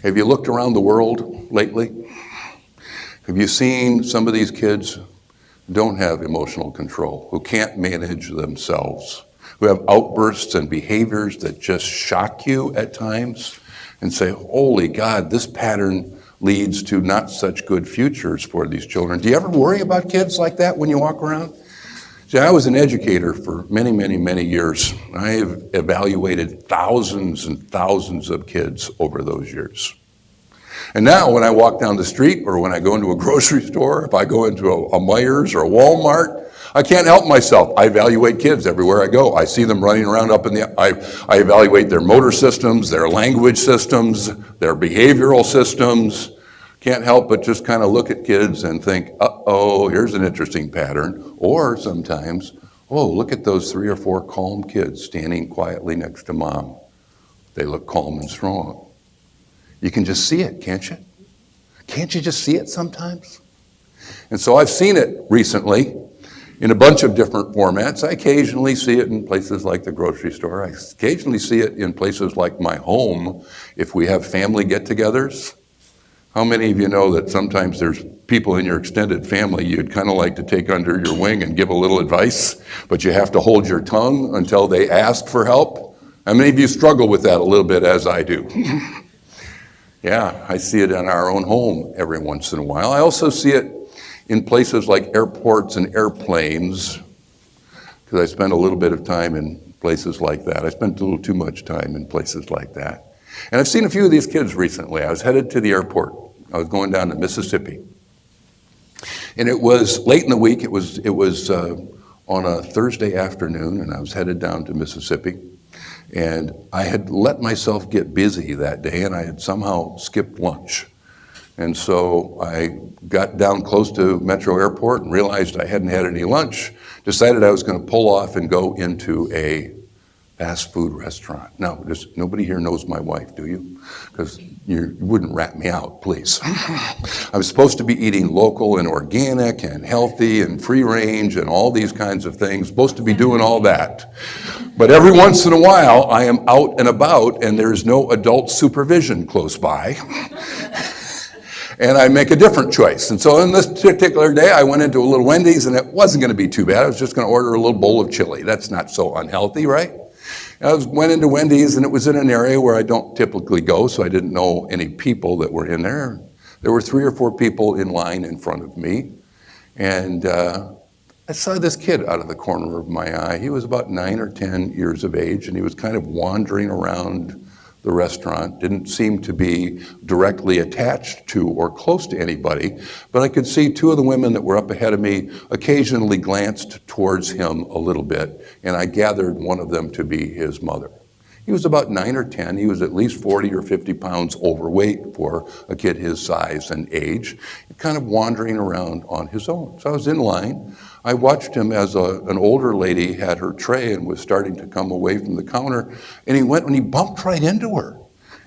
Have you looked around the world lately? Have you seen some of these kids don't have emotional control, who can't manage themselves, who have outbursts and behaviors that just shock you at times and say, holy God, this pattern leads to not such good futures for these children. Do you ever worry about kids like that when you walk around? See, I was an educator for many, many, many years. I have evaluated thousands and thousands of kids over those years. And now when I walk down the street or when I go into a grocery store, if I go into a Meijer's or a Walmart, I can't help myself. I evaluate kids everywhere I go. I see them running around up in the, I evaluate their motor systems, their language systems, their behavioral systems. Can't help but just kind of look at kids and think, uh-oh, here's an interesting pattern. Or sometimes, oh, look at those 3 or 4 calm kids standing quietly next to mom. They look calm and strong. You can just see it, can't you? Can't you just see it sometimes? And so I've seen it recently in a bunch of different formats. I occasionally see it in places like the grocery store. I occasionally see it in places like my home if we have family get-togethers. How many of you know that sometimes there's people in your extended family you'd kind of like to take under your wing and give a little advice, but you have to hold your tongue until they ask for help? How many of you struggle with that a little bit, as I do? Yeah, I see it in our own home every once in a while. I also see it in places like airports and airplanes, because I spend a little bit of time in places like that. I spent a little too much time in places like that. And I've seen a few of these kids recently. I was headed to the airport. I was going down to Mississippi. And it was late in the week. It was on a Thursday afternoon, and I was headed down to Mississippi. And I had let myself get busy that day, and I had somehow skipped lunch. And so I got down close to Metro Airport and realized I hadn't had any lunch, decided I was going to pull off and go into a fast food restaurant. Now, nobody here knows my wife, do you? Because you wouldn't rat me out, please. I'm supposed to be eating local and organic and healthy and free range and all these kinds of things, supposed to be doing all that. But every once in a while, I am out and about and there's no adult supervision close by. And I make a different choice. And so on this particular day, I went into a little Wendy's, and it wasn't going to be too bad. I was just going to order a little bowl of chili. That's not so unhealthy, right? Went into Wendy's, and it was in an area where I don't typically go, so I didn't know any people that were in there. There were 3 or 4 people in line in front of me, and I saw this kid out of the corner of my eye. He was about 9 or 10 years of age, and he was kind of wandering around the restaurant, didn't seem to be directly attached to or close to anybody, but I could see 2 of the women that were up ahead of me occasionally glanced towards him a little bit, and I gathered one of them to be his mother. He was about 9 or 10. He was at least 40 or 50 pounds overweight for a kid his size and age, kind of wandering around on his own. So I was in line. I watched him as an older lady had her tray and was starting to come away from the counter, and he went and he bumped right into her.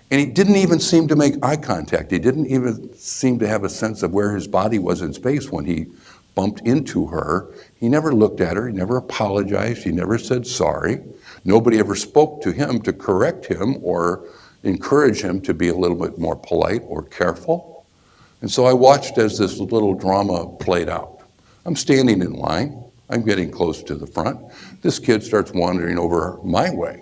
And he didn't even seem to make eye contact. He didn't even seem to have a sense of where his body was in space when he bumped into her. He never looked at her. He never apologized. He never said sorry. Nobody ever spoke to him to correct him or encourage him to be a little bit more polite or careful. And so I watched as this little drama played out. I'm standing in line. I'm getting close to the front. This kid starts wandering over my way.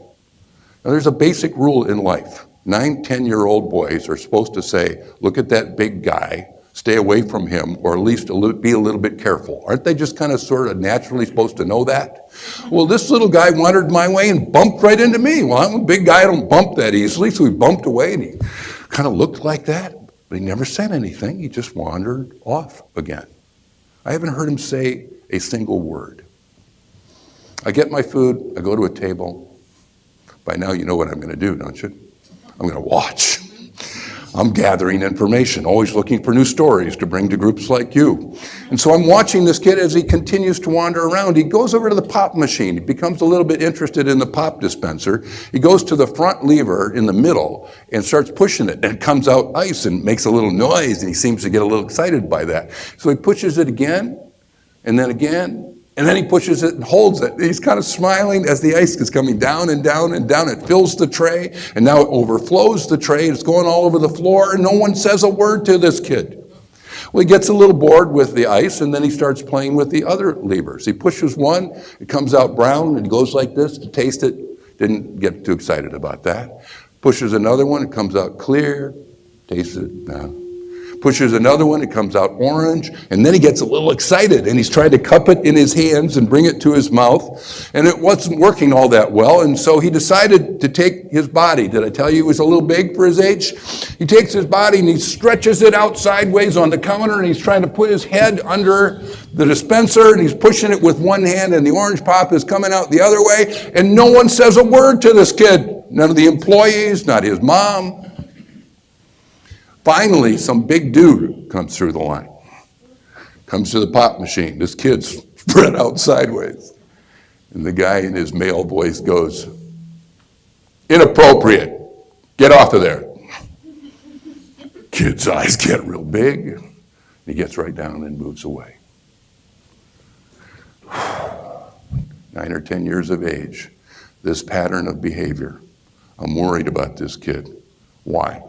Now, there's a basic rule in life. 9, 10-year-old boys are supposed to say, look at that big guy, stay away from him, or at least be a little bit careful. Aren't they just kind of sort of naturally supposed to know that? Well, this little guy wandered my way and bumped right into me. Well, I'm a big guy, I don't bump that easily, so he bumped away and he kind of looked like that, but he never said anything. He just wandered off again. I haven't heard him say a single word. I get my food, I go to a table. By now you know what I'm going to do, don't you? I'm going to watch. I'm gathering information, always looking for new stories to bring to groups like you. And so I'm watching this kid as he continues to wander around. He goes over to the pop machine. He becomes a little bit interested in the pop dispenser. He goes to the front lever in the middle and starts pushing it. And it comes out ice and makes a little noise, and he seems to get a little excited by that. So he pushes it again, and then again, And then he pushes it and holds it. He's kind of smiling as the ice is coming down and down and down. It fills the tray, and now it overflows the tray. It's going all over the floor, and no one says a word to this kid. Well, he gets a little bored with the ice, and then he starts playing with the other levers. He pushes one, it comes out brown, and he goes like this to taste it. Didn't get too excited about that. Pushes another one, it comes out clear, tastes it. No. Pushes another one, it comes out orange, and then he gets a little excited, and he's trying to cup it in his hands and bring it to his mouth, and it wasn't working all that well, and so he decided to take his body. Did I tell you he was a little big for his age? He takes his body and he stretches it out sideways on the counter, and he's trying to put his head under the dispenser, and he's pushing it with one hand, and the orange pop is coming out the other way, and no one says a word to this kid. None of the employees, not his mom. Finally, some big dude comes through the line, comes to the pop machine. This kid's spread out sideways. And the guy in his male voice goes, "Inappropriate. Get off of there." Kid's eyes get real big. He gets right down and moves away. 9 or 10 years of age, this pattern of behavior. I'm worried about this kid. Why?